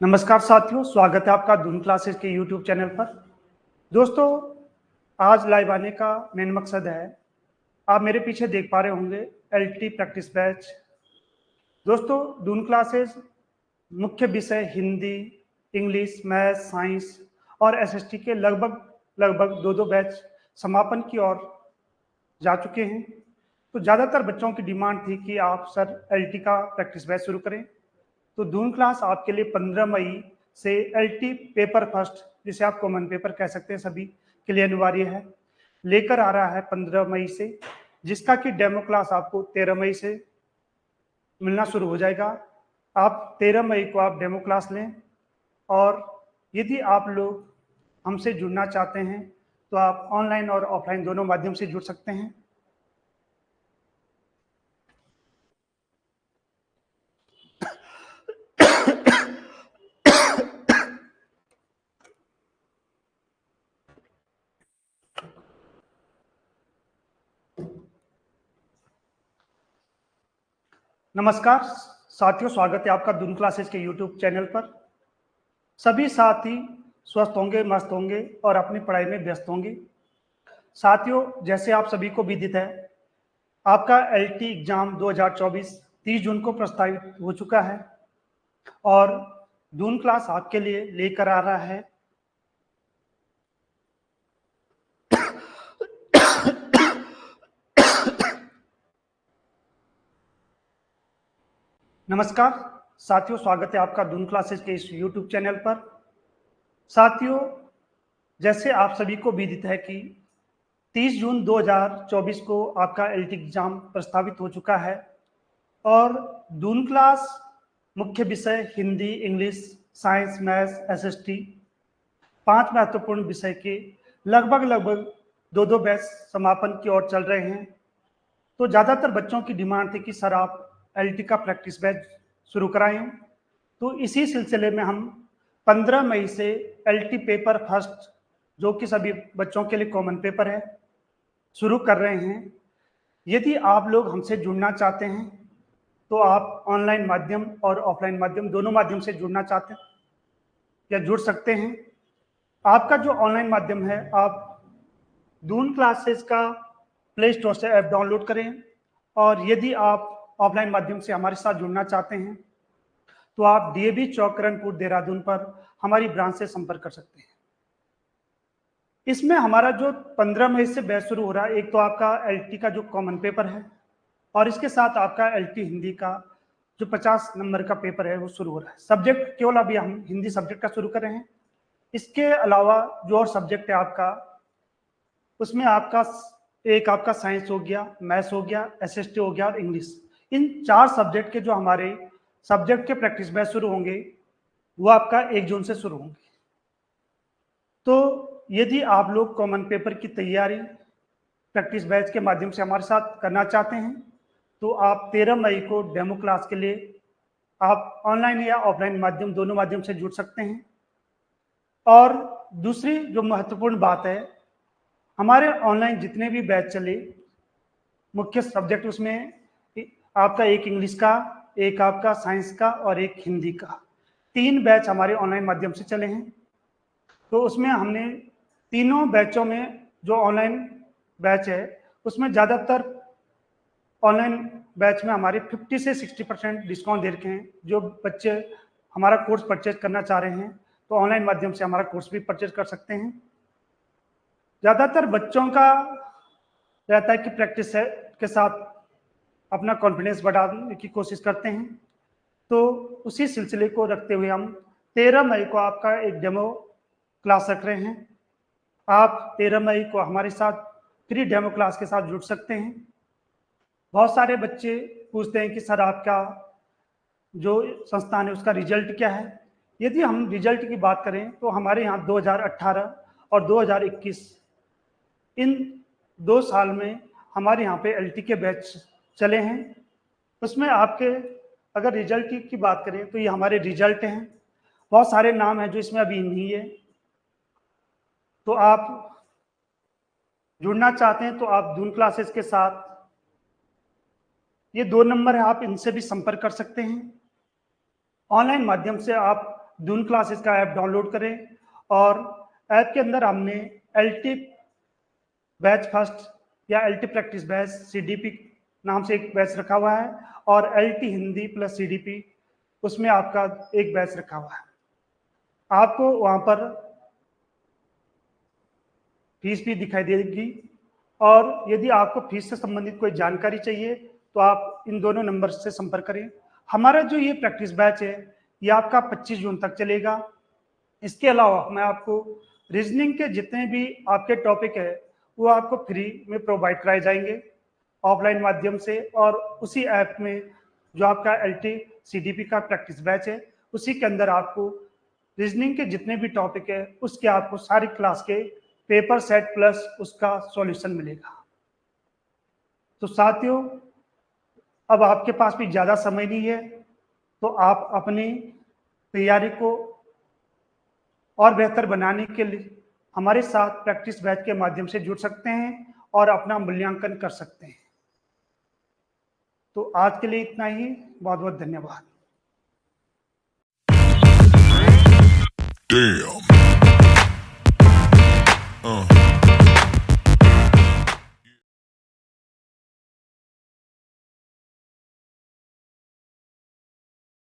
नमस्कार साथियों, स्वागत है आपका धूम क्लासेस के यूट्यूब चैनल पर। दोस्तों, आज लाइव आने का मेन मकसद है, आप मेरे पीछे देख पा रहे होंगे एलटी प्रैक्टिस बैच। दोस्तों, धूम क्लासेस मुख्य विषय हिंदी, इंग्लिश, मैथ, साइंस और एसएसटी के लगभग लगभग दो बैच समापन की ओर जा चुके हैं। तो ज़्यादातर बच्चों की डिमांड थी कि आप सर एलटी का प्रैक्टिस बैच शुरू करें। तो धूम क्लास आपके लिए 15 मई से एलटी पेपर फर्स्ट, जिसे आप कॉमन पेपर कह सकते हैं, सभी के लिए अनिवार्य है, लेकर आ रहा है 15 मई से, जिसका कि डेमो क्लास आपको 13 मई से मिलना शुरू हो जाएगा। आप 13 मई को आप डेमो क्लास लें, और यदि आप लोग हमसे जुड़ना चाहते हैं तो आप ऑनलाइन और ऑफलाइन दोनों माध्यम से जुड़ सकते हैं। नमस्कार साथियों, स्वागत है आपका धूम क्लासेस के यूट्यूब चैनल पर। सभी साथी स्वस्थ होंगे, मस्त होंगे और अपनी पढ़ाई में व्यस्त होंगे। साथियों, जैसे आप सभी को विदित है, आपका एलटी एग्जाम 2024 30 जून को प्रस्तावित हो चुका है, और धूम क्लास आपके लिए लेकर आ रहा है नमस्कार साथियों, स्वागत है आपका धूम क्लासेस के इस यूट्यूब चैनल पर। साथियों, जैसे आप सभी को विदित है कि 30 जून 2024 को आपका एलटी एग्जाम प्रस्तावित हो चुका है, और धूम क्लास मुख्य विषय Hindi, English, science, maths, SST 5 महत्वपूर्ण विषय के लगभग लगभग दो बैच समापन की ओर चल रहे हैं। तो ज़्यादातर बच्चों की डिमांड थी कि सर आप एलटी का प्रैक्टिस बैच शुरू कराएं। तो इसी सिलसिले में हम 15 मई से एलटी पेपर फर्स्ट, जो कि सभी बच्चों के लिए कॉमन पेपर है, शुरू कर रहे हैं। यदि आप लोग हमसे जुड़ना चाहते हैं तो आप ऑनलाइन माध्यम और ऑफलाइन माध्यम दोनों माध्यम से जुड़ना चाहते हैं या जुड़ सकते हैं। आपका जो ऑनलाइन माध्यम है, आप धूम क्लासेस का प्ले स्टोर से ऐप डाउनलोड करें, और यदि आप ऑफलाइन माध्यम से हमारे साथ जुड़ना चाहते हैं तो आप डीएवी चौक करणपुर देहरादून पर हमारी ब्रांच से संपर्क कर सकते हैं। इसमें हमारा जो 15 मई से बैच शुरू हो रहा है, एक तो आपका एलटी का जो कॉमन पेपर है, और इसके साथ आपका एलटी हिंदी का जो 50 नंबर का पेपर है वो शुरू हो रहा है। सब्जेक्ट केवल अभी हम हिंदी सब्जेक्ट का शुरू कर रहे हैं। इसके अलावा जो और सब्जेक्ट है आपका, उसमें आपका एक आपका साइंस हो गया, मैथ्स हो गया, एसएसटी हो गया और इंग्लिश। इन 4 सब्जेक्ट के जो हमारे सब्जेक्ट के प्रैक्टिस बैच शुरू होंगे वो आपका 1 जून से शुरू होंगे। तो यदि आप लोग कॉमन पेपर की तैयारी प्रैक्टिस बैच के माध्यम से हमारे साथ करना चाहते हैं तो आप 13 मई को डेमो क्लास के लिए आप ऑनलाइन या ऑफलाइन माध्यम दोनों माध्यम से जुड़ सकते हैं। और दूसरी जो महत्वपूर्ण बात है, हमारे ऑनलाइन जितने भी बैच चले, मुख्य सब्जेक्ट उसमें आपका एक इंग्लिश का, एक आपका साइंस का और एक हिंदी का, 3 बैच हमारे ऑनलाइन माध्यम से चले हैं। तो उसमें हमने तीनों बैचों में जो ऑनलाइन बैच है उसमें ज़्यादातर ऑनलाइन बैच में हमारे 50 से 60% डिस्काउंट दे रखे हैं। जो बच्चे हमारा कोर्स परचेज करना चाह रहे हैं तो ऑनलाइन माध्यम से हमारा कोर्स भी परचेज कर सकते हैं। ज़्यादातर बच्चों का रहता है कि प्रैक्टिस के साथ अपना कॉन्फिडेंस बढ़ाने की कोशिश करते हैं। तो उसी सिलसिले को रखते हुए हम 13 मई को आपका एक डेमो क्लास रख रहे हैं। आप 13 मई को हमारे साथ फ्री डेमो क्लास के साथ जुड़ सकते हैं। बहुत सारे बच्चे पूछते हैं कि सर आपका जो संस्थान है उसका रिजल्ट क्या है। यदि हम रिजल्ट की बात करें तो हमारे यहाँ 2018 और 2021 इन 2 साल में हमारे यहाँ पे एलटी के बैच चले हैं। उसमें आपके अगर रिजल्ट की बात करें तो ये हमारे रिजल्ट हैं। बहुत सारे नाम हैं जो इसमें अभी नहीं है। तो आप जुड़ना चाहते हैं तो आप धूम क्लासेस के साथ, ये 2 नंबर है, आप इनसे भी संपर्क कर सकते हैं। ऑनलाइन माध्यम से आप दून क्लासेस का ऐप डाउनलोड करें और ऐप के अंदर हमने एलटी बैच फर्स्ट या एलटी प्रैक्टिस बैच सीडीपी नाम से एक बैच रखा हुआ है और एलटी हिंदी प्लस सीडीपी उसमें आपका एक बैच रखा हुआ है। आपको वहां पर फीस भी दिखाई देगी और यदि आपको फीस से संबंधित कोई जानकारी चाहिए तो आप इन दोनों नंबर से संपर्क करें। हमारा जो ये प्रैक्टिस बैच है ये आपका 25 जून तक चलेगा। इसके अलावा मैं आपको रीजनिंग के जितने भी आपके टॉपिक है वो आपको फ्री में प्रोवाइड कराए जाएंगे ऑफलाइन माध्यम से और उसी ऐप में जो आपका एलटी सीडीपी का प्रैक्टिस बैच है उसी के अंदर आपको रीजनिंग के जितने भी टॉपिक है उसके आपको सारी क्लास के पेपर सेट प्लस उसका सॉल्यूशन मिलेगा। तो साथियों अब आपके पास भी ज़्यादा समय नहीं है तो आप अपनी तैयारी को और बेहतर बनाने के लिए हमारे साथ प्रैक्टिस बैच के माध्यम से जुड़ सकते हैं और अपना मूल्यांकन कर सकते हैं। तो आज के लिए इतना ही, बहुत बहुत धन्यवाद। Damn.